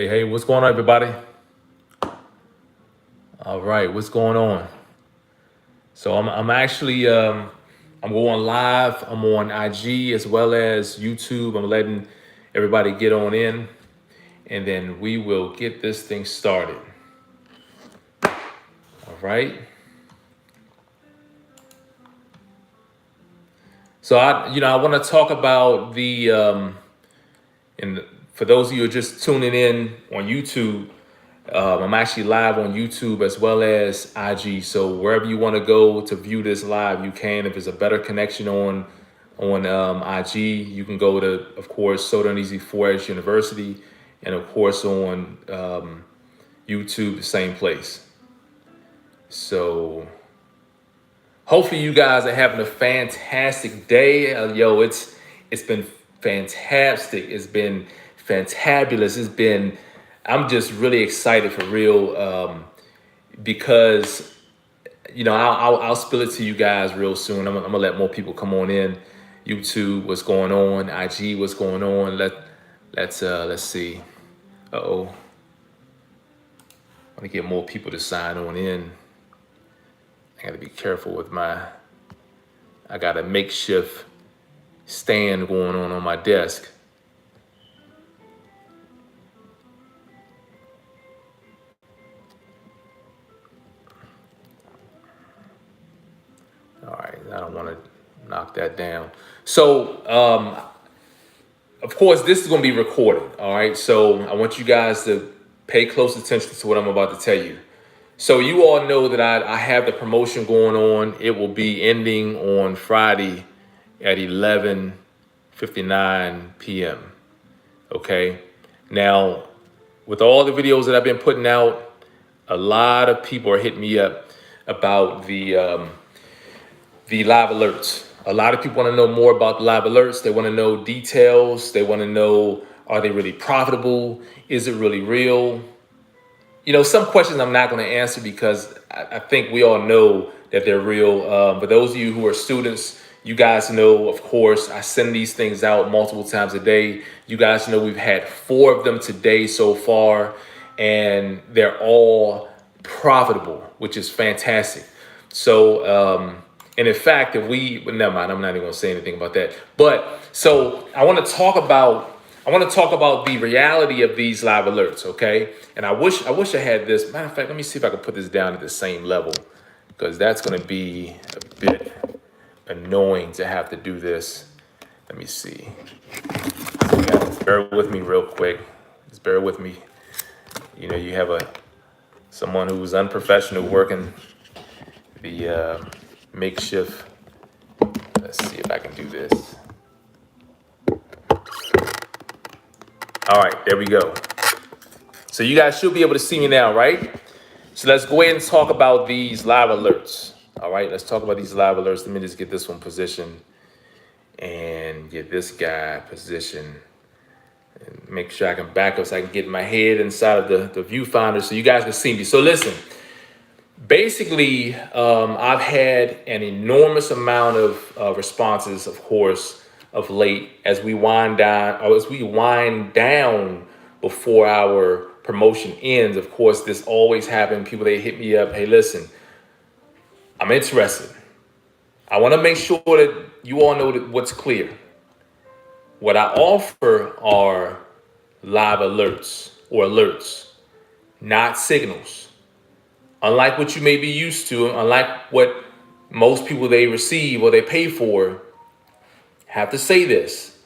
Hey, what's going on, everybody? All right, what's going on? So I'm actually I'm going live. I'm on IG as well as YouTube. I'm letting everybody get on in, and then we will get this thing started. All right. So I want to talk about and for those of you who are just tuning in on YouTube. I'm actually live on YouTube as well as IG. So wherever you want to go to view this live, you can. If there's a better connection on IG, you can go to, of course, 𝐀𝐥𝐞𝐫𝐭𝐬 University, and of course on YouTube, the same place. So hopefully you guys are having a fantastic day. It's been fantastic. It's been fantabulous. I'm just really excited for real because I'll spill it to you guys real soon. I'm gonna let more people come on in. YouTube, what's going on? IG, what's going on? Let's see. I want to get more people to sign on in. I got to be careful with I got a makeshift stand going on my desk. All right, I don't want to knock that down. So, of course, this is going to be recorded. All right, so I want you guys to pay close attention to what I'm about to tell you. So you all know that I have the promotion going on. It will be ending on Friday at 11:59 p.m. Okay. Now, with all the videos that I've been putting out, a lot of people are hitting me up about the live alerts. A lot of people want to know more about the live alerts. They want to know details. They want to know, are they really profitable? Is it really real? Some questions I'm not going to answer because I think we all know that they're real. But those of you who are students, you guys know, of course, I send these things out multiple times a day. You guys know we've had 4 of them today so far, and they're all profitable, which is fantastic. So, and in fact, never mind, I'm not even going to say anything about that. But so I want to talk about the reality of these live alerts, okay? And I wish I had this. Matter of fact, let me see if I can put this down at the same level, because that's going to be a bit annoying to have to do this. Let me see. Bear with me real quick. Just bear with me. You have someone who's unprofessional working the makeshift. Let's see if I can do this. All right, there we go. So you guys should be able to see me now, right? So let's go ahead and talk about these live alerts. All right, let's talk about these live alerts. Let me just get this one positioned and get this guy positioned and make sure I can back up so I can get my head inside of the viewfinder so you guys can see me. So listen, basically, I've had an enormous amount of responses, of course, of late as we wind down before our promotion ends. Of course, this always happens. People, they hit me up. Hey, listen, I'm interested. I want to make sure that you all know what's clear. What I offer are live alerts or alerts, not signals. Unlike what you may be used to, unlike what most people they receive or they pay for, have to say this.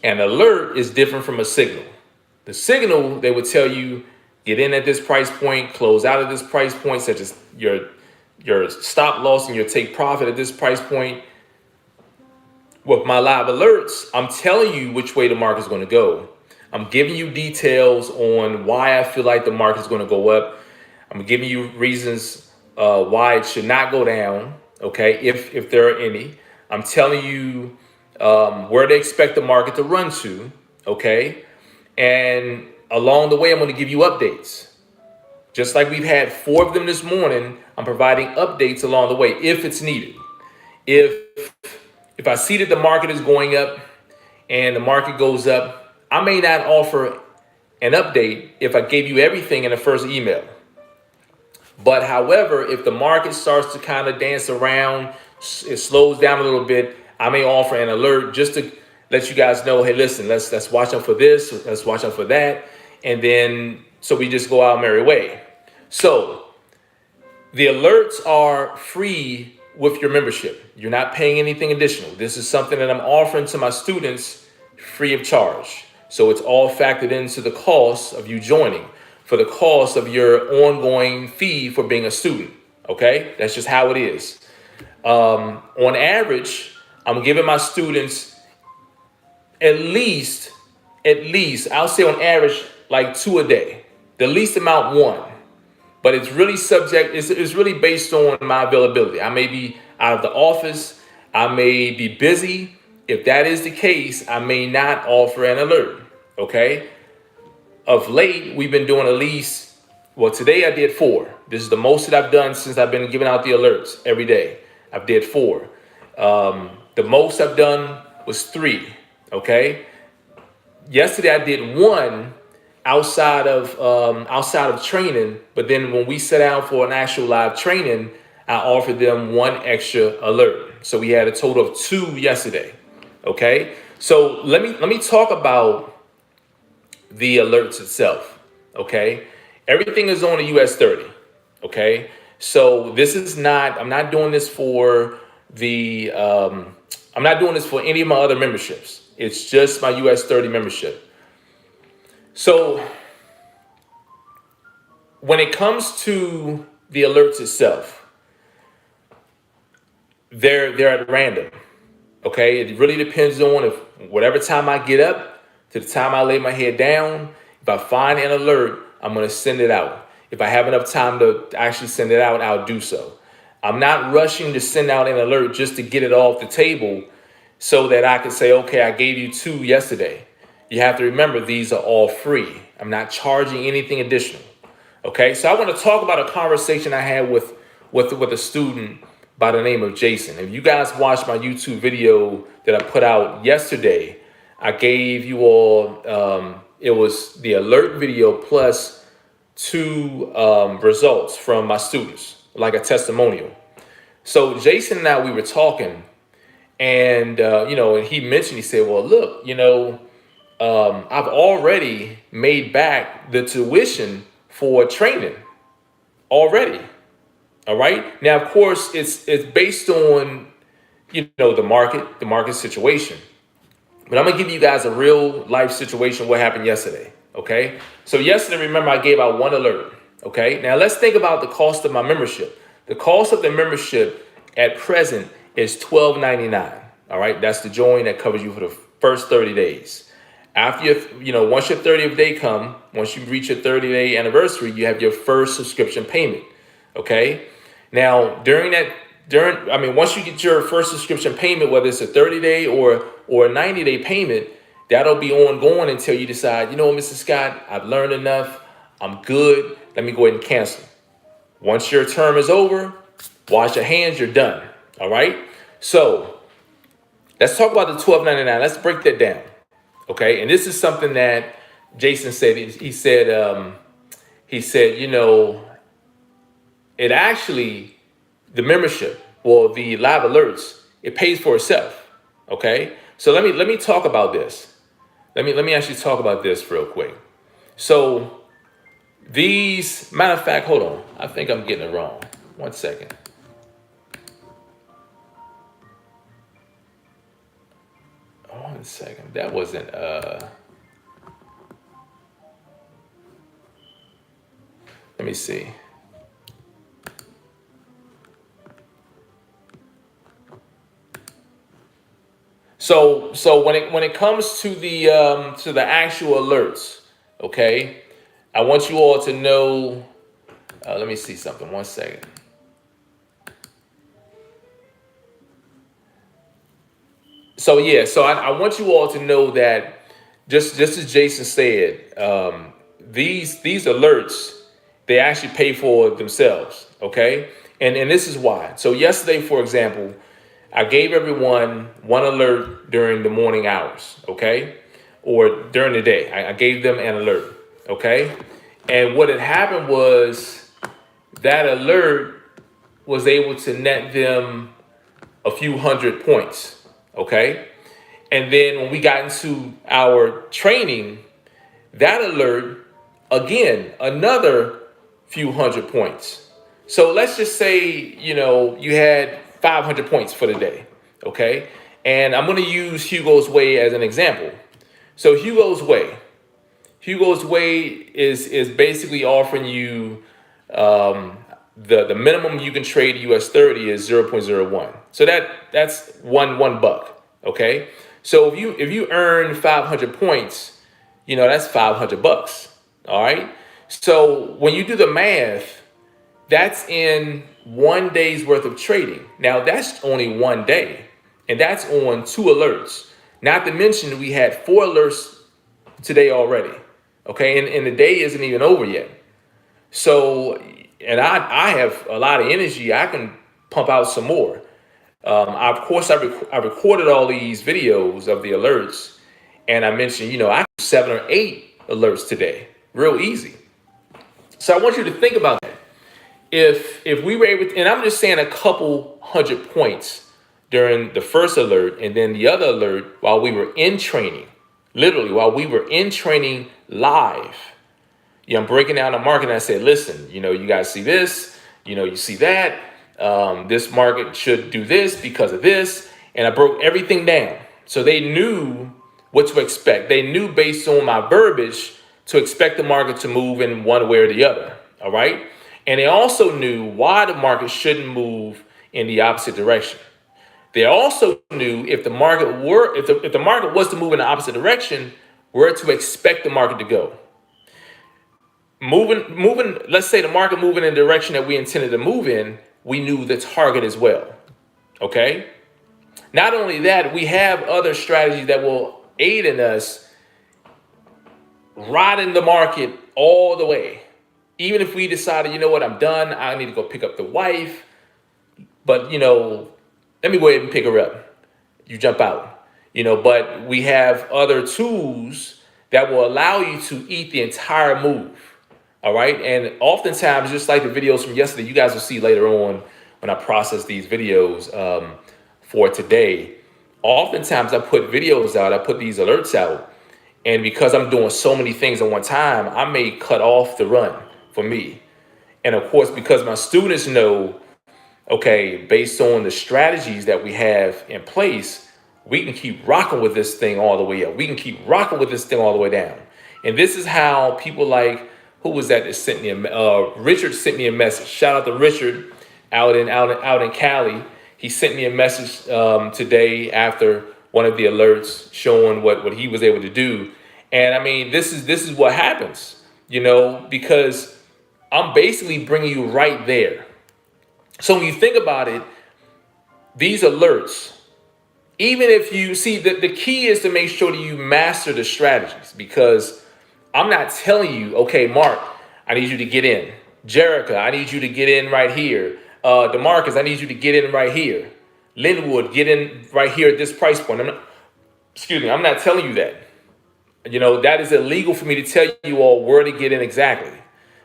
An alert is different from a signal. The signal, they would tell you, get in at this price point, close out at this price point, such as your stop loss and your take profit at this price point. With my live alerts, I'm telling you which way the market is going to go. I'm giving you details on why I feel like the market is going to go up. I'm giving you reasons why it should not go down, okay, if there are any. I'm telling you where to expect the market to run to, okay? And along the way, I'm going to give you updates. Just like we've had 4 of them this morning, I'm providing updates along the way if it's needed. If I see that the market is going up and the market goes up, I may not offer an update if I gave you everything in the first email. But however, if the market starts to kind of dance around, it slows down a little bit, I may offer an alert just to let you guys know, hey, listen, let's watch out for this, let's watch out for that. And then, so we just go our merry way. So the alerts are free with your membership. You're not paying anything additional. This is something that I'm offering to my students free of charge. So it's all factored into the cost of you joining, for the cost of your ongoing fee for being a student. Okay, that's just how it is. On average, I'm giving my students at least, I'll say on average, like 2 a day. The least amount, 1. But it's really it's really based on my availability. I may be out of the office. I may be busy. If that is the case, I may not offer an alert. Okay. Of late, we've been doing at least, well, today I did 4. This is the most that I've done since I've been giving out the alerts every day. I've did 4. The most I've done was 3. Okay. Yesterday I did 1 outside of training, but then when we sat down for an actual live training, I offered them 1 extra alert. So we had a total of 2 yesterday. Okay. So let me talk about the alerts itself. Okay. Everything is on the US 30. Okay. So this is not, I'm not doing this for the, I'm not doing this for any of my other memberships. It's just my US 30 membership. So when it comes to the alerts itself, they're at random. Okay. It really depends on if whatever time I get up to the time I lay my head down, if I find an alert, I'm going to send it out. If I have enough time to actually send it out, I'll do so. I'm not rushing to send out an alert just to get it off the table so that I can say, okay, I gave you 2 yesterday. You have to remember, these are all free. I'm not charging anything additional. Okay, so I want to talk about a conversation I had with a student by the name of Jason. If you guys watched my YouTube video that I put out yesterday, I gave you all, it was the alert video plus 2 results from my students, like a testimonial. So Jason and I, we were talking, and, and he mentioned, he said, well, look, I've already made back the tuition for training already. All right. Now, of course, it's based on, the market situation. But I'm going to give you guys a real life situation, what happened yesterday. Okay. So yesterday, remember, I gave out 1 alert. Okay. Now let's think about the cost of my membership. The cost of the membership at present is $12.99. All right. That's the join that covers you for the first 30 days. After once your 30th day come, once you reach your 30-day anniversary, you have your first subscription payment. Okay. Now, once you get your first subscription payment, whether it's a 30-day or a 90-day payment, that'll be ongoing until you decide, Mr. Scott, I've learned enough. I'm good. Let me go ahead and cancel. Once your term is over, wash your hands, you're done. All right. So let's talk about the $12.99. Let's break that down. Okay. And this is something that Jason said. He said, it actually, the membership, well, the live alerts, it pays for itself. Okay. So let me talk about this. Let me actually talk about this real quick. So matter of fact, hold on. I think I'm getting it wrong. 1 second. Oh, 1 second. That wasn't, let me see. So when it comes to the actual alerts, okay, I want you all to know. Let me see something. 1 second. So I want you all to know that just as Jason said, these alerts, they actually pay for themselves. Okay, and this is why. So yesterday, for example, I gave everyone 1 alert during the morning hours, okay? Or during the day. I gave them an alert. okay? And what had happened was that alert was able to net them a few hundred points, okay? And then when we got into our training, that alert, again, another few hundred points. So let's just say, you had 500 points for the day, okay? And I'm gonna use Hugo's Way as an example. So Hugo's Way is basically offering you the minimum you can trade US 30 is 0.01. So that's one buck. Okay. So if you earn 500 points, that's 500 bucks. All right. So when you do the math, that's in 1 day's worth of trading. Now that's only 1 day, and that's on 2 alerts. Not to mention we had 4 alerts today already. Okay, and the day isn't even over yet. So, and I have a lot of energy. I can pump out some more. Of course, I recorded all these videos of the alerts, and I mentioned, I do 7 or 8 alerts today, real easy. So I want you to think about that. If we were able to, and I'm just saying a couple hundred points during the first alert, and then the other alert while we were in training, literally while we were in training live. I'm breaking down the market, and I said, listen, you guys see this, you see that. This market should do this because of this. And I broke everything down. So they knew what to expect. They knew based on my verbiage to expect the market to move in one way or the other. All right. And they also knew why the market shouldn't move in the opposite direction. They also knew if the market was to move in the opposite direction, where to expect the market to go. Moving, let's say the market moving in the direction that we intended to move in, we knew the target as well. Okay. Not only that, we have other strategies that will aid in us riding the market all the way. Even if we decided, I'm done, I need to go pick up the wife, but let me go ahead and pick her up. You jump out, but we have other tools that will allow you to eat the entire move. All right. And oftentimes, just like the videos from yesterday, you guys will see later on when I process these videos for today. Oftentimes I put videos out, I put these alerts out. And because I'm doing so many things at one time, I may cut off the run for me. And of course, because my students know, okay, based on the strategies that we have in place, we can keep rocking with this thing all the way up. We can keep rocking with this thing all the way down. And this is how people like, who was that sent me Richard sent me a message. Shout out to Richard out in Cali. He sent me a message today after one of the alerts showing what he was able to do. And I mean, this is what happens, because I'm basically bringing you right there. So when you think about it, these alerts, even if you see the key is to make sure that you master the strategies, because I'm not telling you, okay, Mark, I need you to get in. Jerica, I need you to get in right here. DeMarcus, I need you to get in right here. Linwood, get in right here at this price point. I'm not telling you that. That is illegal for me to tell you all where to get in exactly.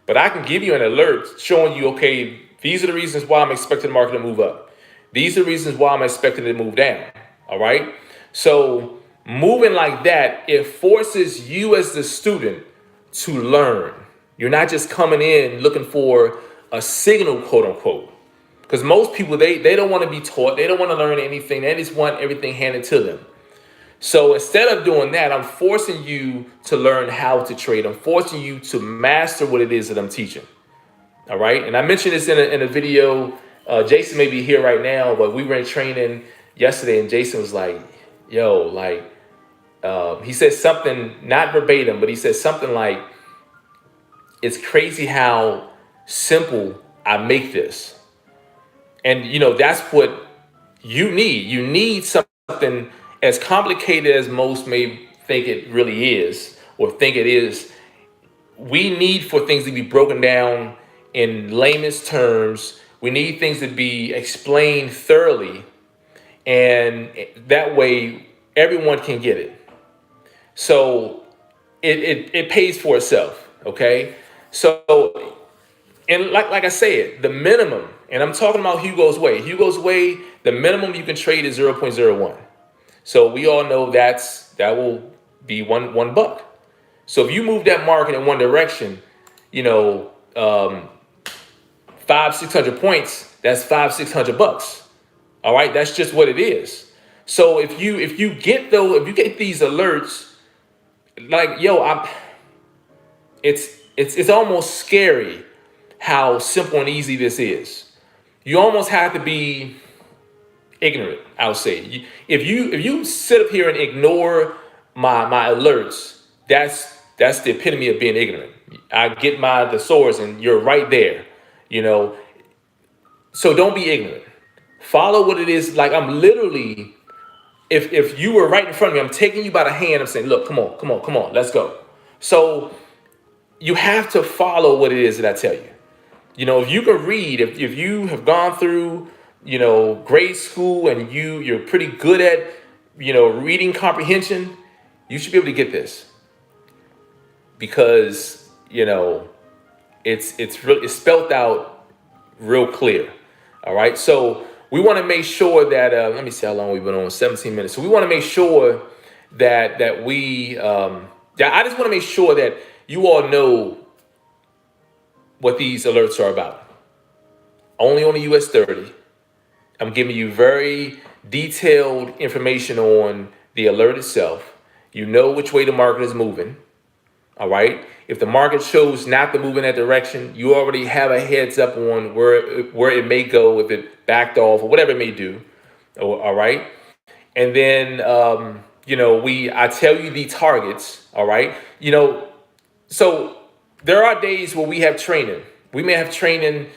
But I can give you an alert showing you, okay, these are the reasons why I'm expecting the market to move up. These are the reasons why I'm expecting it to move down. All right. So moving like that, it forces you as the student to learn. You're not just coming in looking for a signal, quote unquote. Because most people, they don't want to be taught. They don't want to learn anything. They just want everything handed to them. So instead of doing that, I'm forcing you to learn how to trade. I'm forcing you to master what it is that I'm teaching. All right. And I mentioned this in a video. Jason may be here right now, but we were in training yesterday and Jason was like, he said something, not verbatim, but he said something like, it's crazy how simple I make this. And, that's what you need. You need something as complicated as most may think it really is or think it is. We need for things to be broken down in layman's terms. We need things to be explained thoroughly. And that way everyone can get it. So it pays for itself. Okay, so and like I said, the minimum, and I'm talking about Hugo's way. Hugo's way, the minimum you can trade is 0.01. So we all know that will be one buck. So if you move that market in one direction, you know, 500-600 points, that's 500-600 bucks. All right, that's just what it is. So if you get these alerts, like it's almost scary how simple and easy this is. You almost have to be ignorant, I would say. If you sit up here and ignore my alerts, that's the epitome of being ignorant. I get the source and you're right there, you know. So don't be ignorant. Follow what it is. Like I'm literally, if you were right in front of me, I'm taking you by the hand. I'm saying, look, come on, let's go. So you have to follow what it is that I tell you. You know, if you can read, if you have gone through, you know, grade school and you're pretty good at, you know, reading comprehension, you should be able to get this. Because, you know, it's spelled out real clear. All right. So we want to make sure that let me see how long we've been on, 17 minutes. So we want to make sure that we I just want to make sure that you all know what these alerts are about. Only on the US 30. I'm giving you very detailed information on the alert itself. You know which way the market is moving. All right. If the market shows not to move in that direction, you already have a heads up on where it may go, if it backed off or whatever it may do. All right. And then, you know, I tell you the targets. All right. You know, so there are days where we have training. We may have training,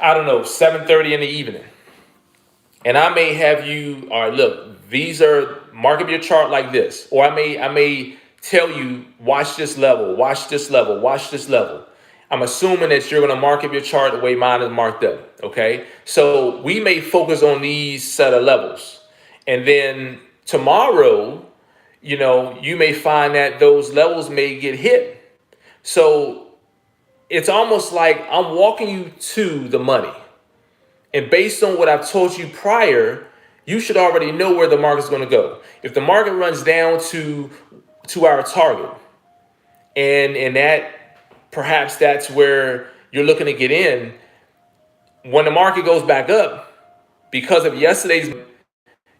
I don't know, 7:30 in the evening. And I may have you, all right, look, these are, mark up your chart like this. Or I may tell you, watch this level, watch this level, watch this level. I'm assuming that you're going to mark up your chart the way mine is marked up. Okay. So we may focus on these set of levels. And then tomorrow, you know, you may find that those levels may get hit. So it's almost like I'm walking you to the money. And based on what I've told you prior, you should already know where the market's going to go. If the market runs down to our target, and that perhaps that's where you're looking to get in, when the market goes back up because of yesterday's,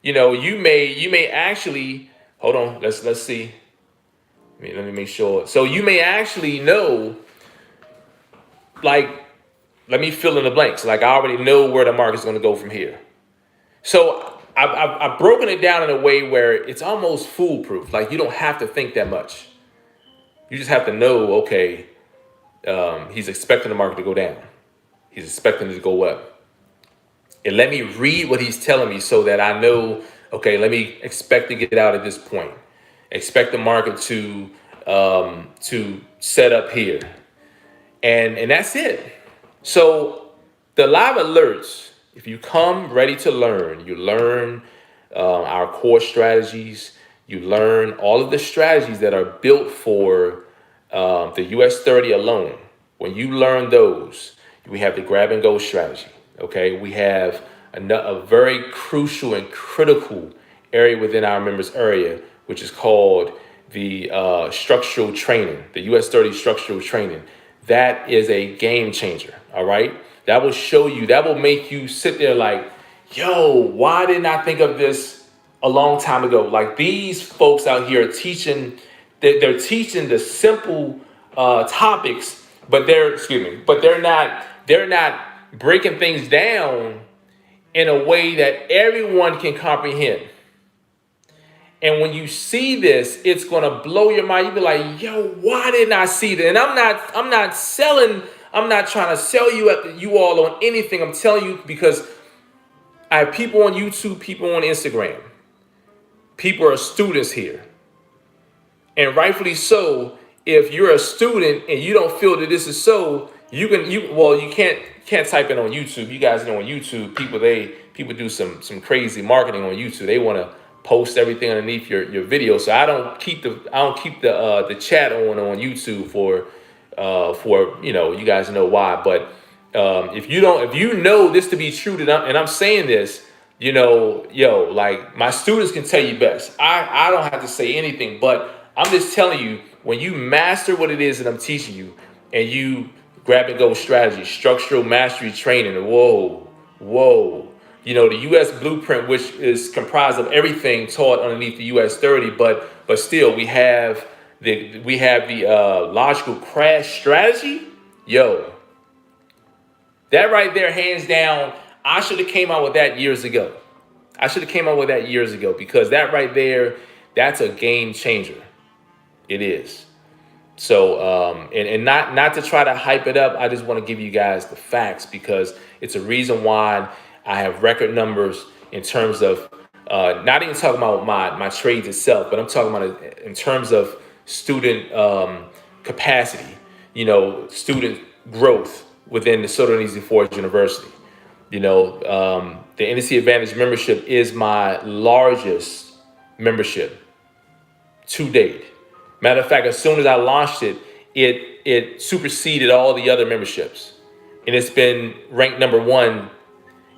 you know, you may actually, hold on, let's see. Let me make sure. So you may actually know, like, let me fill in the blanks. Like I already know where the market's going to go from here. So I've broken it down in a way where it's almost foolproof. Like you don't have to think that much. You just have to know, okay, he's expecting the market to go down. He's expecting it to go up. And let me read what he's telling me so that I know, okay, let me expect to get out at this point. Expect the market to set up here. And that's it. So the live alerts, if you come ready to learn, you learn our core strategies, you learn all of the strategies that are built for the US 30 alone. When you learn those, we have the grab and go strategy. Okay, we have a very crucial and critical area within our members area, which is called the structural training, the US 30 structural training. That is a game changer. All right. That will show you, that will make you sit there like, yo, why didn't I think of this a long time ago? Like these folks out here are teaching, they're teaching the simple topics, but they're not breaking things down in a way that everyone can comprehend. And when you see this, it's going to blow your mind. You'll be like, yo, why didn't I see that? And I'm not trying to sell you all on anything. I'm telling you because I have people on YouTube, people on Instagram. People are students here. And rightfully so, if you're a student and you don't feel that this is so, you can't type it on YouTube. You guys know on YouTube, people do some crazy marketing on YouTube. They want to post everything underneath your video. So I don't keep the chat on YouTube for you guys know why. But if you know this to be true, and I'm saying this, like my students can tell you best. I don't have to say anything, but I'm just telling you, when you master what it is that I'm teaching you, and you grab and go strategy, structural mastery training, whoa. The U.S. blueprint, which is comprised of everything taught underneath the U.S. 30, but still we have the logical crash strategy. That right there, hands down, I should have came out with that years ago. Because that right there, that's a game changer. It is. So, and not to try to hype it up. I just want to give you guys the facts, because it's a reason why I have record numbers in terms of, not even talking about my trades itself, but I'm talking about it in terms of student capacity, student growth within the Sultanese Forge University. The NDC Advantage membership is my largest membership to date. Matter of fact, as soon as I launched it, it superseded all the other memberships. And it's been ranked #1,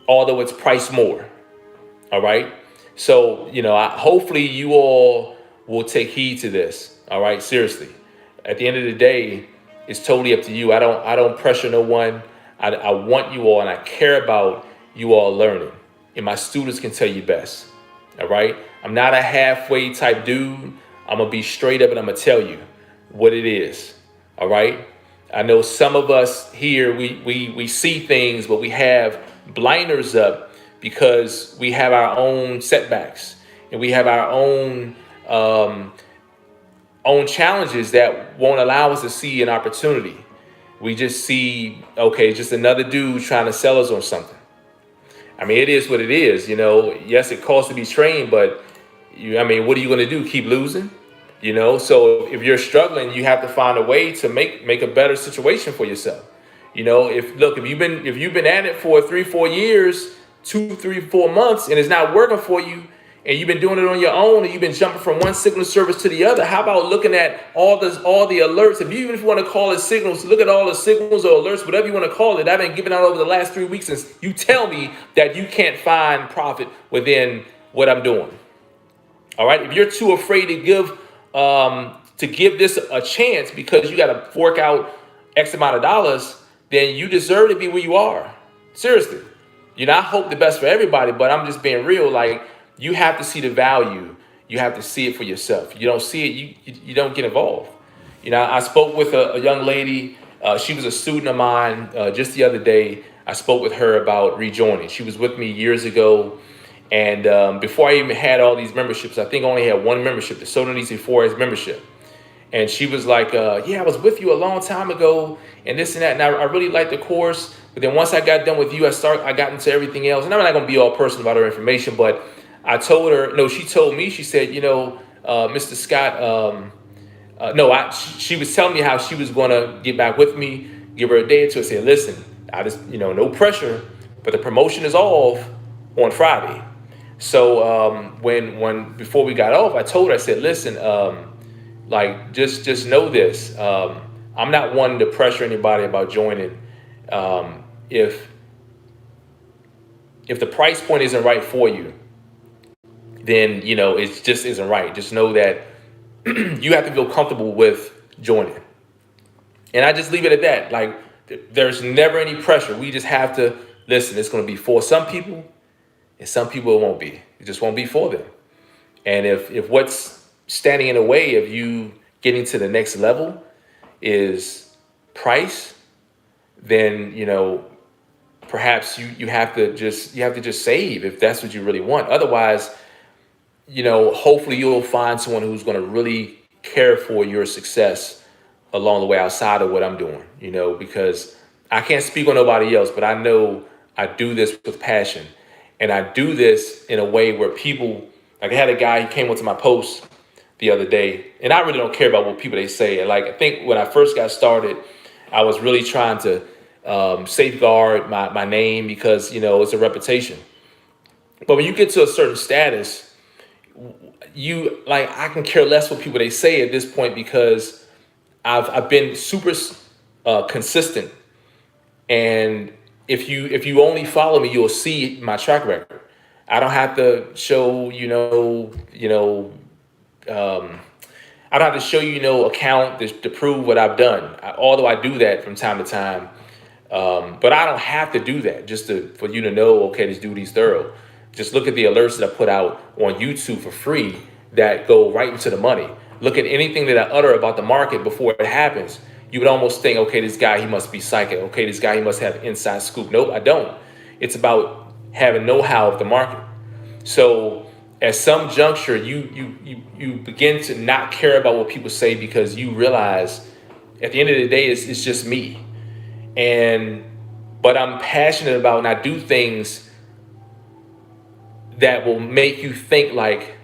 although it's priced more. All right. So, hopefully you all will take heed to this. All right. Seriously. At the end of the day, it's totally up to you. I don't pressure no one. I want you all, and I care about you all learning. And my students can tell you best. All right. I'm not a halfway type dude. I'm going to be straight up, and I'm going to tell you what it is. All right. I know some of us here, we see things, but we have blinders up because we have our own setbacks, and we have our own challenges that won't allow us to see an opportunity. We just see, okay, just another dude trying to sell us on something. I mean, it is what it is. Yes, it costs to be trained, but what are you going to do? Keep losing? So if you're struggling, you have to find a way to make a better situation for yourself. If you've been at it for 3-4 years, 2-3-4 months, and it's not working for you, and you've been doing it on your own, and you've been jumping from one signal service to the other, how about looking at all the alerts? If you want to call it signals, look at all the signals or alerts, whatever you want to call it, I've been giving out over the last 3 weeks, and you tell me that you can't find profit within what I'm doing. All right. If you're too afraid to give this a chance because you got to fork out X amount of dollars, then you deserve to be where you are. Seriously. I hope the best for everybody, but I'm just being real. Like, you have to see the value. You have to see it for yourself. You don't see it, you don't get involved. I spoke with a young lady. She was a student of mine just the other day. I spoke with her about rejoining. She was with me years ago. And before I even had all these memberships, I think I only had one membership, the Sultanese Forge membership. And she was like, yeah, I was with you a long time ago and this and that. And I really liked the course. But then once I got done with you, I got into everything else. And I'm not going to be all personal about her information, but I told her, no, she told me, she said, Mr. Scott, she was telling me how she was going to get back with me, give her a day or two. I said, listen, I just, no pressure, but the promotion is off on Friday. So before we got off, I told her, I said, listen, just know this. I'm not wanting to pressure anybody about joining. If the price point isn't right for you, then, it just isn't right. Just know that you have to feel comfortable with joining. And I just leave it at that. Like, there's never any pressure. We just have to listen. It's going to be for some people, and some people it won't be. It just won't be for them. And if what's standing in the way of you getting to the next level is price, then, perhaps you have to just save if that's what you really want. Otherwise, hopefully you'll find someone who's going to really care for your success along the way outside of what I'm doing, because I can't speak on nobody else, but I know I do this with passion. And I do this in a way where people, like I had a guy, he came onto my post the other day, and I really don't care about what people they say. And I think when I first got started, I was really trying to safeguard my name because, it's a reputation. But when you get to a certain status, I can care less what people they say at this point, because I've been super consistent. And if you only follow me, you'll see my track record. I don't have to show I don't have to show account to prove what I've done. Although I do that from time to time, but I don't have to do that just for you to know. Okay, this dude, he's thorough. Just look at the alerts that I put out on YouTube for free that go right into the money. Look at anything that I utter about the market before it happens. You would almost think, okay, this guy, he must be psychic. Okay, this guy, he must have inside scoop. Nope, I don't. It's about having know-how of the market. So at some juncture, you begin to not care about what people say, because you realize at the end of the day, it's just me. But I'm passionate about, and I do things that will make you think like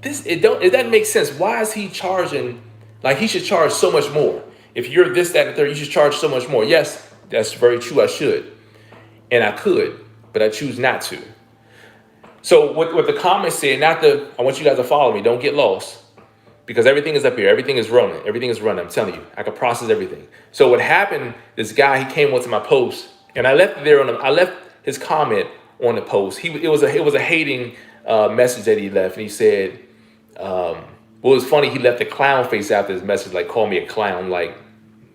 this. It doesn't make sense. Why is he charging? Like, he should charge so much more. If you're this, that, and the third, you should charge so much more. Yes, that's very true. I should, and I could, but I choose not to. So what the comments say, I want you guys to follow me. Don't get lost, because everything is up here. Everything is running. Everything is running. I'm telling you, I can process everything. So what happened? This guy, he came onto my post, and I left his comment on the post. It was a hating message that he left, and he said, well, it was funny. He left a clown face after his message, like, call me a clown. Like,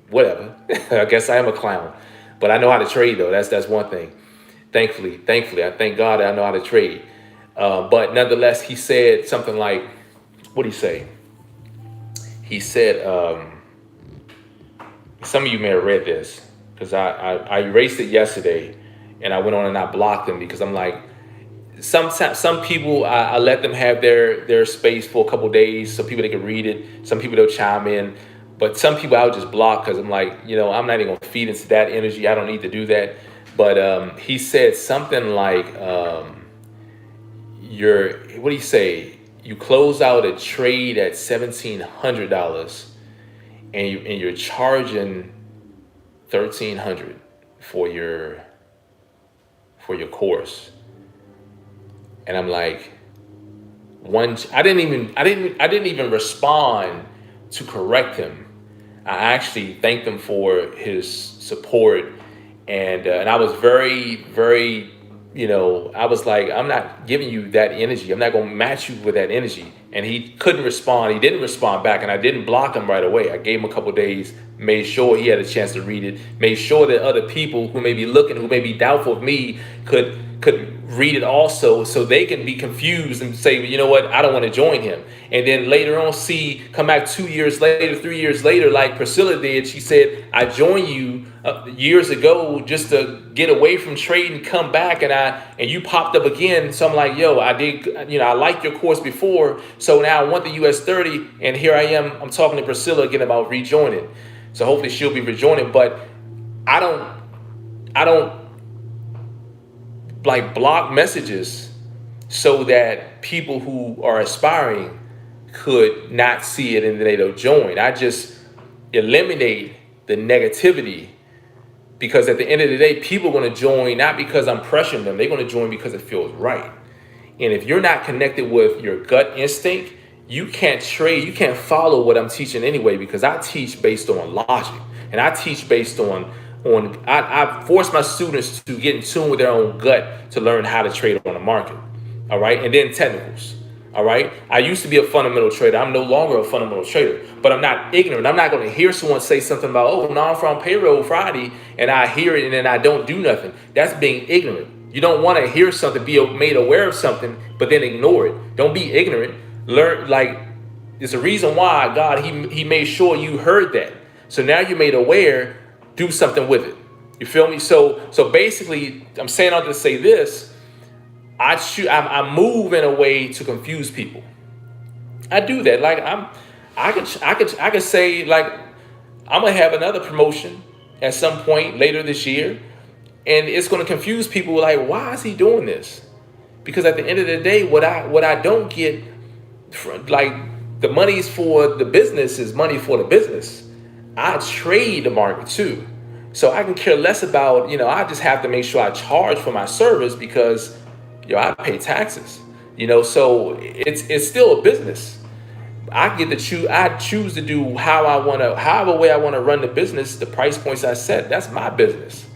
whatever. I guess I am a clown, but I know how to trade, though. That's one thing. Thankfully, I thank God that I know how to trade. But nonetheless, he said something like, what did he say? He said, some of you may have read this, because I erased it yesterday, and I went on and I blocked them, because I'm like, some people, I let them have their space for a couple of days, so people, they can read it. Some people, they'll chime in, but some people I'll just block, because I'm like, I'm not even gonna feed into that energy. I don't need to do that. But he said something like, what do you say? You close out a trade at $1,700, and you're charging $1,300 for your course. And I'm like, I didn't even respond to correct him. I actually thanked him for his support, and I was very, very, I was like, I'm not giving you that energy. I'm not going to match you with that energy. And he couldn't respond. He didn't respond back, and I didn't block him right away. I gave him a couple of days, made sure he had a chance to read it, made sure that other people who may be looking, who may be doubtful of me, could read it also, so they can be confused and say, you know what, I don't want to join him. And then later on, come back 2 years later, 3 years later, like Priscilla did. She said, I joined you years ago just to get away from trading, come back, and you popped up again. So I'm like, yo, I liked your course before, so now I want the US 30, and here I am. I'm talking to Priscilla again about rejoining. So hopefully she'll be rejoining, but I don't like block messages so that people who are aspiring could not see it and they don't join. I just eliminate the negativity, because at the end of the day, people are going to join not because I'm pressuring them. They're going to join because it feels right. And if you're not connected with your gut instinct, you can't trade. You can't follow what I'm teaching anyway, because I teach based on logic, and I teach based on I force my students to get in tune with their own gut to learn how to trade on the market. All right. And then technicals. All right. I used to be a fundamental trader. I'm no longer a fundamental trader, but I'm not ignorant. I'm not going to hear someone say something about, oh, no, I'm from payroll Friday, and I hear it and then I don't do nothing. That's being ignorant. You don't want to hear something, be made aware of something, but then ignore it. Don't be ignorant. Learn, like, there's a reason why God, he made sure you heard that. So now you're made aware. Do something with it. You feel me? So basically, I'm saying all to say this. I move in a way to confuse people. I do that. Like I could say, like, I'm gonna have another promotion at some point later this year, and it's gonna confuse people. Like, why is he doing this? Because at the end of the day, what I don't get, like, the money's for the business is money for the business. I trade the market too. So I can care less about, I just have to make sure I charge for my service, because, I pay taxes. So it's still a business. I get to choose. I choose to do how I want to, however way I want to run the business. The price points I set, that's my business.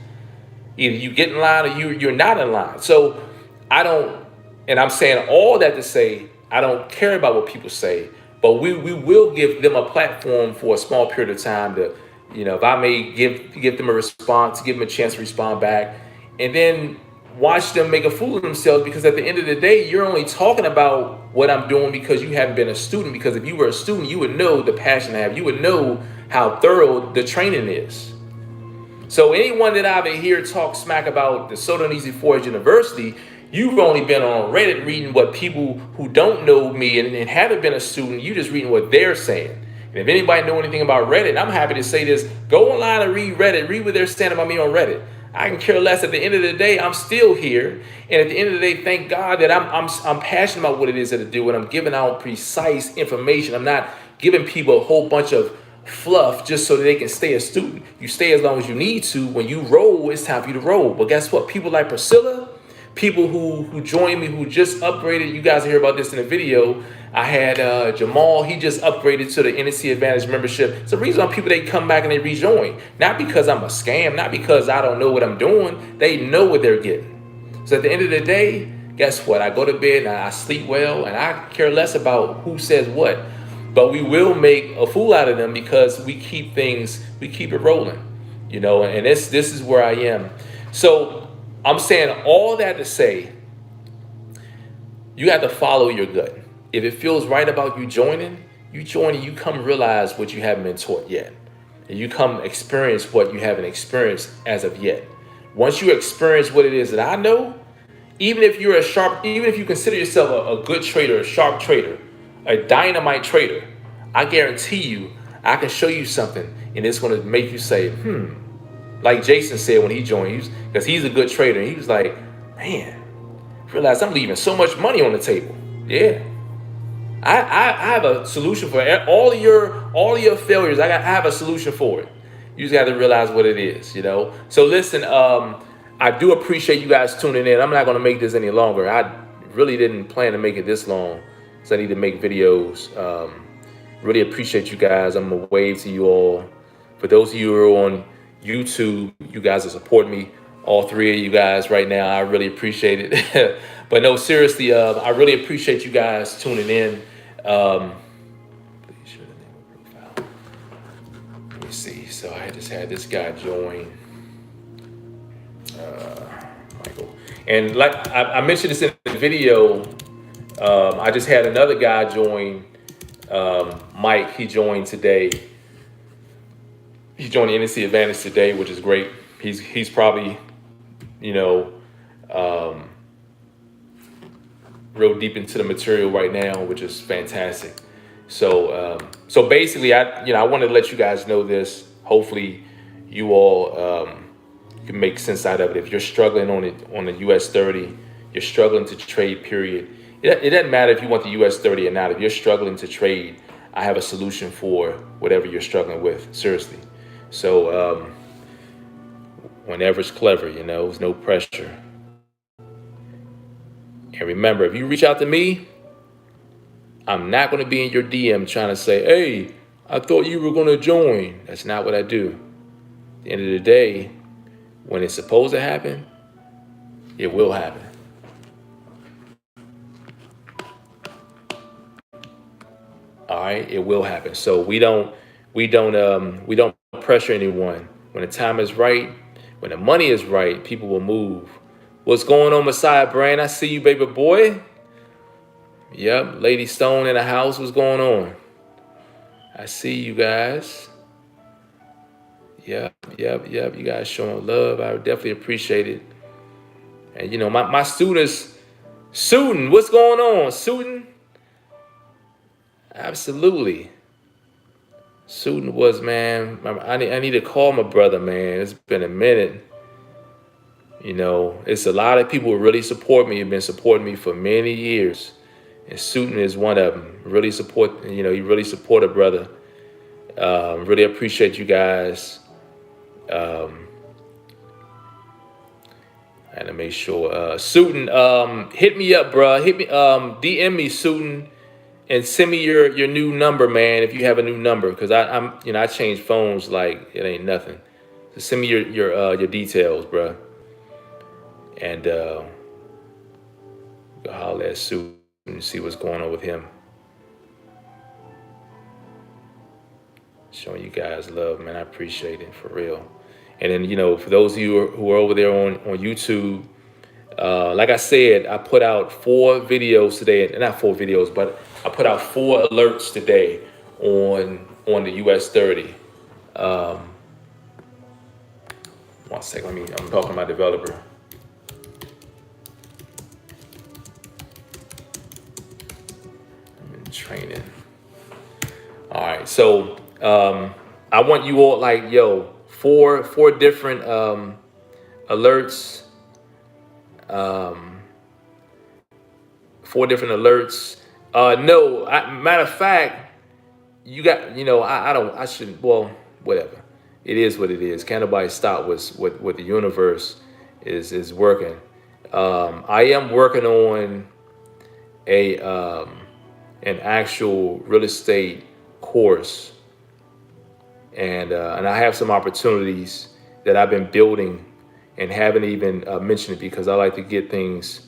Either you get in line or you're not in line. So I don't, and I'm saying all that to say, I don't care about what people say, but we will give them a platform for a small period of time to, if I may give them a response, give them a chance to respond back, and then watch them make a fool of themselves, because at the end of the day, you're only talking about what I'm doing because you haven't been a student. Because if you were a student, you would know the passion I have. You would know how thorough the training is. So anyone that I've heard talk smack about the Sodanese Forge University, you've only been on Reddit reading what people who don't know me and haven't been a student, you just reading what they're saying. And if anybody know anything about Reddit, I'm happy to say this: go online and read Reddit, read what they're saying about me on Reddit. I can care less. At the end of the day, I'm still here. And at the end of the day, thank God that I'm passionate about what it is that I do, and I'm giving out precise information. I'm not giving people a whole bunch of fluff just so that they can stay a student. You stay as long as you need to. When you roll, it's time for you to roll. But guess what? People like Priscilla, people who joined me, who just upgraded. You guys hear about this in the video. I had Jamal. He just upgraded to the NSC Advantage membership. It's the reason why people, they come back and they rejoin. Not because I'm a scam, not because I don't know what I'm doing. They know what they're getting. So at the end of the day, guess what? I go to bed and I sleep well, and I care less about who says what. But we will make a fool out of them because we keep it rolling, and this is where I am. So I'm saying all that to say, you have to follow your gut. If it feels right about you joining, you come realize what you haven't been taught yet. And you come experience what you haven't experienced as of yet. Once you experience what it is that I know, even if you consider yourself a good trader, a sharp trader, a dynamite trader, I guarantee you, I can show you something and it's going to make you say, like Jason said when he joined, because he's a good trader. And he was like, man, realize I'm leaving so much money on the table. Yeah. I have a solution for all of your failures. I have a solution for it. You just got to realize what it is, So listen, I do appreciate you guys tuning in. I'm not going to make this any longer. I really didn't plan to make it this long, so I need to make videos. Really appreciate you guys. I'm gonna wave to you all. For those of you who are on YouTube, you guys are supporting me. All three of you guys right now, I really appreciate it. But no, seriously, I really appreciate you guys tuning in. Let me see. So I just had this guy join, Michael, and like I mentioned this in the video. I just had another guy join. Mike, he joined today. He joined the NSC Advantage today, which is great. He's probably, real deep into the material right now, which is fantastic. So basically, I wanted to let you guys know this. Hopefully, you all can make sense out of it. If you're struggling on the US 30, you're struggling to trade. Period. It doesn't matter if you want the US 30 or not. If you're struggling to trade, I have a solution for whatever you're struggling with, seriously. So whenever's clever, there's no pressure. And remember, if you reach out to me, I'm not going to be in your DM trying to say, hey, I thought you were going to join. That's not what I do. At the end of the day, when it's supposed to happen, it will happen. All right, it will happen. So we don't pressure anyone. When the time is right, when the money is right, people will move. What's going on, Messiah Brand? I see you, baby boy. Yep, Lady Stone in the house. What's going on? I see you guys. Yep. You guys showing love. I would definitely appreciate it. And my students, Sudan, what's going on, Sudan? Absolutely. Sudan was, man, I need to call my brother, man. It's been a minute. It's a lot of people who really support me, have been supporting me for many years. And Sudan is one of them. Really support, you really support a brother. Really appreciate you guys. I had to make sure. Suitin, hit me up, bruh. Hit me, DM me, Suitin, and send me your new number, man. If you have a new number, because I'm I change phones like it ain't nothing. So send me your details, bruh, and go holler at Suitin and see what's going on with him. Showing you guys love, man. I appreciate it for real. And then for those of you who are over there on YouTube. Like I said, I put out 4 videos today, not 4 videos, but I put out 4 alerts today on the US 30. 1 second, I'm talking to my developer. I'm in training. All right, so I want you all like, four different alerts. 4 different alerts. No, matter of fact, you got, I shouldn't, well, whatever. It is what it is. Can't nobody stop what the universe is working. I am working on an actual real estate course, and I have some opportunities that I've been building and haven't even mentioned it because I like to get things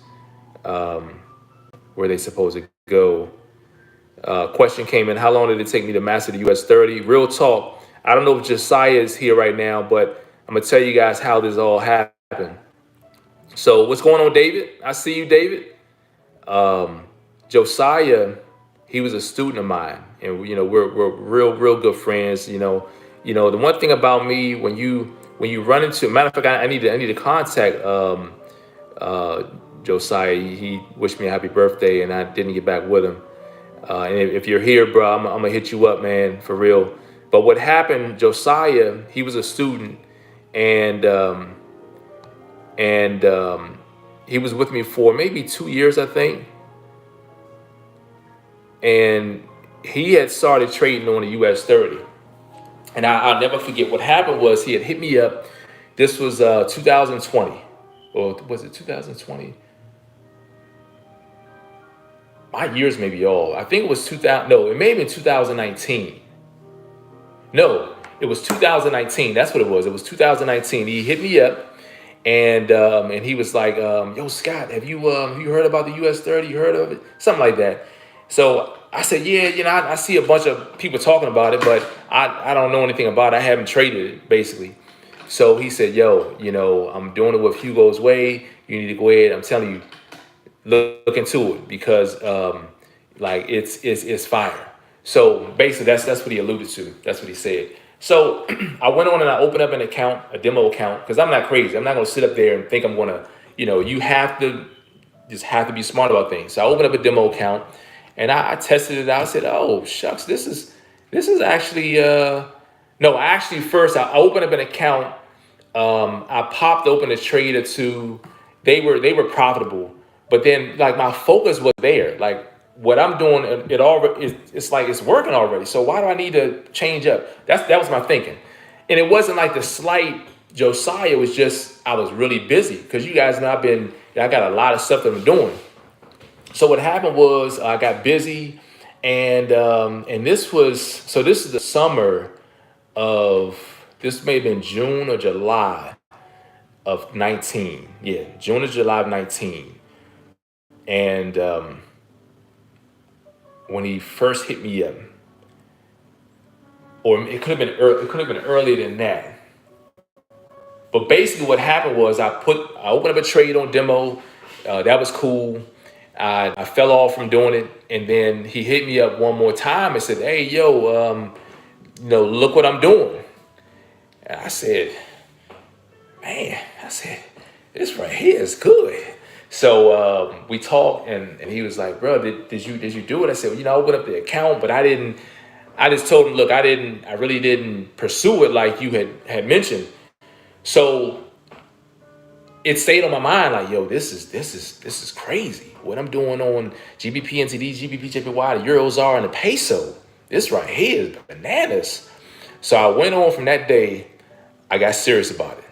where they're supposed to go. Question came in: how long did it take me to master the US 30? Real talk. I don't know if Josiah is here right now, but I'm gonna tell you guys how this all happened. So what's going on, David? I see you, David. Josiah, he was a student of mine, and we're real good friends. The one thing about me, when you run into, matter of fact, I need to contact Josiah. He wished me a happy birthday, and I didn't get back with him. And if you're here, bro, I'm gonna hit you up, man, for real. But what happened, Josiah, he was a student, and he was with me for maybe 2 years, I think. And he had started trading on the US 30. And I'll never forget what happened was he had hit me up. This was 2020, or was it 2020? My years may be all. I think it was 2000. No, it may have been 2019. No, it was 2019. That's what it was. It was 2019. He hit me up, and he was like, "Yo, Scott, have you heard about the US 30? You heard of it? Something like that." So I said, "Yeah, I see a bunch of people talking about it, but I don't know anything about it. I haven't traded it, basically." So he said, "Yo, I'm doing it with Hugo's way. You need to go ahead. I'm telling you, look into it because it's fire." So basically, that's what he alluded to. That's what he said. So I went on and I opened up an account, a demo account, because I'm not crazy. I'm not going to sit up there and think I'm going to, you have to be smart about things. So I opened up a demo account and I tested it out. I said, "Oh, shucks, this is actually, no, actually first I opened up an account. I popped open a trade or two. They were profitable, but then like my focus was there. Like what I'm doing, it already it's like it's working already. So why do I need to change up?" That was my thinking, and it wasn't like the slight Josiah. It was just I was really busy because you guys know I got a lot of stuff that I'm doing. So what happened was I got busy, and this is the summer of, this may have been June or July of 19. Yeah, June or July of 19. And when he first hit me up, or it could have been earlier than that. But basically what happened was I opened up a trade on demo. That was cool. I fell off from doing it, and then he hit me up one more time and said, "Hey, yo, look what I'm doing." And I said, "Man," "this right here is good." So we talked, and he was like, "Bro, did you do it?" I said, "Well, I opened up the account, but I didn't." I just told him, "Look, I really didn't pursue it like you had mentioned." So it stayed on my mind, like, "Yo, this is crazy. What I'm doing on GBP, NZD, GBP, JPY, the Eurozar, and the peso. This right here is bananas." So I went on from that day. I got serious about it.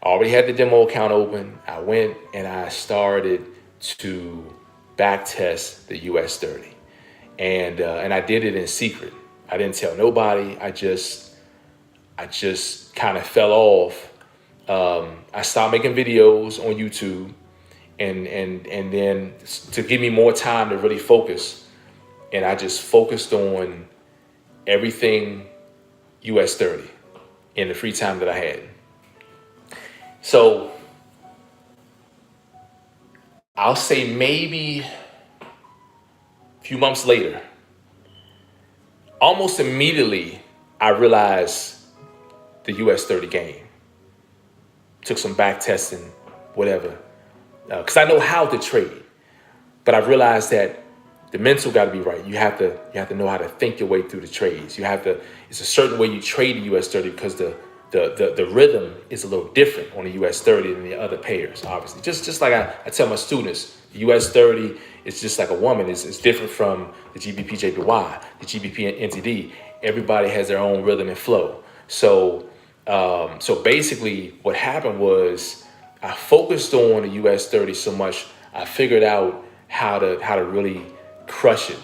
I already had the demo account open. I went and I started to back test the US-30. And I did it in secret. I didn't tell nobody. I just kind of fell off. I stopped making videos on YouTube, and then to give me more time to really focus, and I just focused on everything US-30 in the free time that I had. So I'll say maybe a few months later, almost immediately, I realized the US-30 game. Took some back testing, whatever, because I know how to trade, but I realized that the mental got to be right. You have to know how to think your way through the trades. It's a certain way you trade the US-30 because the rhythm is a little different on the US-30 than the other pairs, obviously. Just like I tell my students, the US-30 is just like a woman. It's different from the GBP-JPY, the GBP-NTD. Everybody has their own rhythm and flow. So basically what happened was I focused on the US-30 so much, I figured out how to really crush it.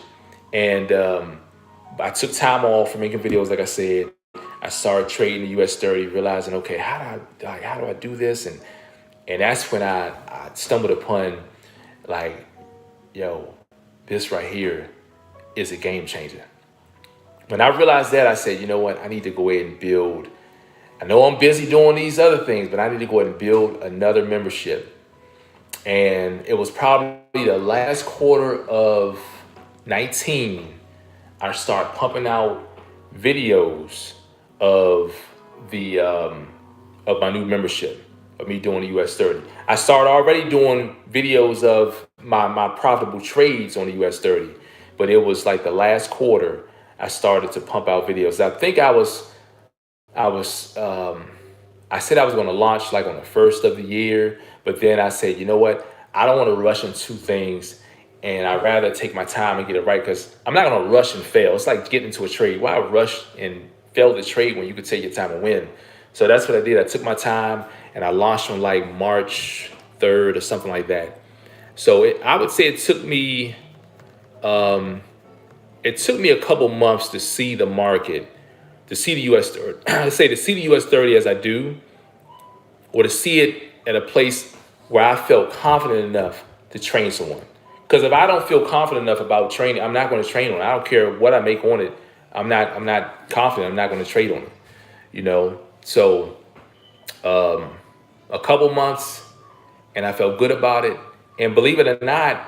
And I took time off from making videos, like I said. I started trading the US-30, realizing, okay, how do I do this? And that's when I stumbled upon, like, yo, this right here is a game changer. When I realized that, I said, you know what? I need to go ahead and build. I know I'm busy doing these other things, but I need to go ahead and build another membership. And it was probably the last quarter of 19, I started pumping out videos of the of my new membership, of me doing the US-30. I started already doing videos of my profitable trades on the US-30, but it was like the last quarter I started to pump out videos. I think I said I was going to launch like on the first of the year, but then I said, you know what? I don't want to rush into things, and I'd rather take my time and get it right, because I'm not going to rush and fail. It's like getting into a trade. Why rush and fail the trade when you could take your time and win? So that's what I did. I took my time and I launched on like March 3rd or something like that. So I would say it took me a couple months to see the market, to see the US-30. I say to see the US-30 as I do, or to see it at a place where I felt confident enough to train someone. Because if I don't feel confident enough about training, I'm not going to train on it. I don't care what I make on it. I'm not confident. I'm not going to trade on it. You know. So a couple months, and I felt good about it. And believe it or not,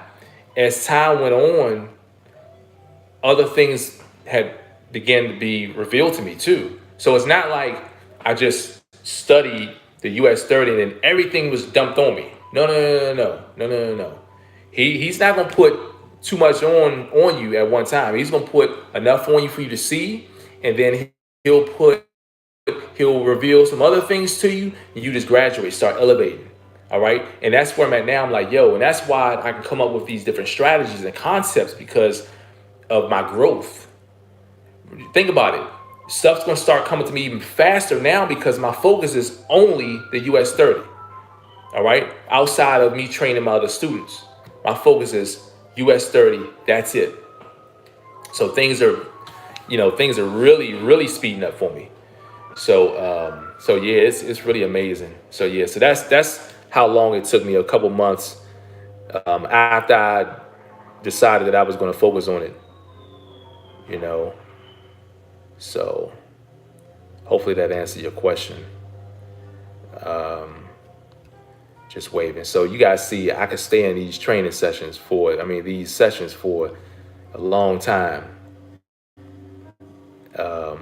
as time went on, other things had began to be revealed to me too. So it's not like I just studied the US-30 and everything was dumped on me. No. He's not gonna put too much on you at one time. He's gonna put enough on you for you to see, and then he'll reveal some other things to you, and you just graduate, start elevating. All right. And that's where I'm at now. I'm like, yo, and that's why I can come up with these different strategies and concepts, because of my growth. Think about it. Stuff's going to start coming to me even faster now because my focus is only the US-30. All right. Outside of me training my other students, my focus is US-30. That's it. So things are really, really speeding up for me. So yeah, it's really amazing. So yeah, so that's how long it took me, a couple months after I decided that I was going to focus on it, you know. So hopefully that answered your question. Just waving. So you guys see, I could stay in these training sessions these sessions for a long time. All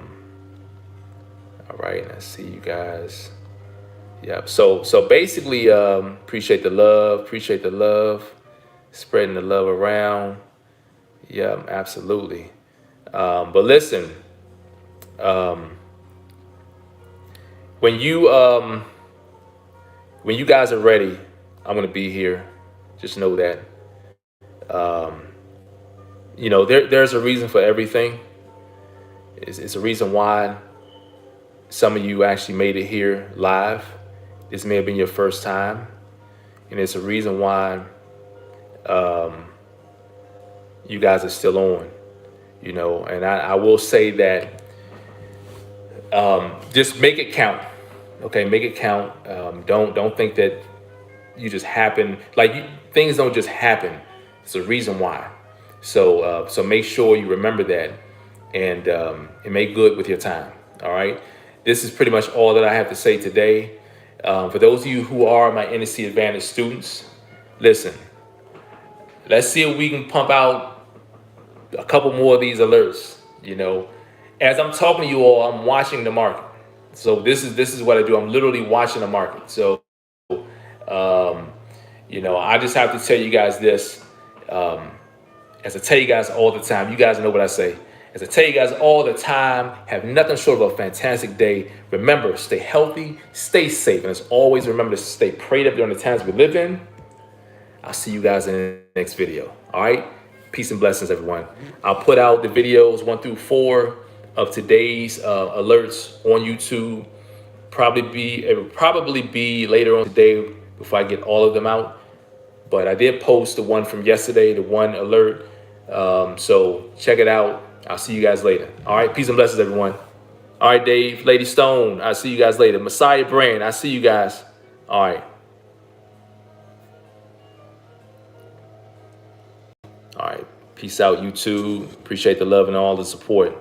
right, I see you guys. Yep. So basically, appreciate the love, spreading the love around. Yeah, absolutely. But listen, when you guys are ready, I'm gonna be here. Just know that. There's a reason for everything. It's a reason why some of you actually made it here live. this may have been your first time, and it's a reason why you guys are still on, you know. And I will say that just make it count, okay? Make it count. Don't think that you just happen, like things don't just happen. It's a reason why. So so make sure you remember that, and make good with your time. All right. This is pretty much all that I have to say today. For those of you who are my NSC Advantage students, listen. Let's see if we can pump out a couple more of these alerts. You know, as I'm talking to you all, I'm watching the market. So this is what I do. I'm literally watching the market. So you know, I just have to tell you guys this. As I tell you guys all the time, you guys know what I say. As I tell you guys all the time, have nothing short of a fantastic day. Remember, stay healthy, stay safe, and as always, remember to stay prayed up during the times we live in. I'll see you guys in the next video. All right? Peace and blessings, everyone. I'll put out the videos 1 through 4 of today's alerts on YouTube. It will probably be later on today before I get all of them out. But I did post the one from yesterday, the one alert. So check it out. I'll see you guys later. All right. Peace and blessings, everyone. All right, Dave, Lady Stone. I'll see you guys later. Messiah Brand. I'll see you guys. All right. All right. Peace out, YouTube. Appreciate the love and all the support.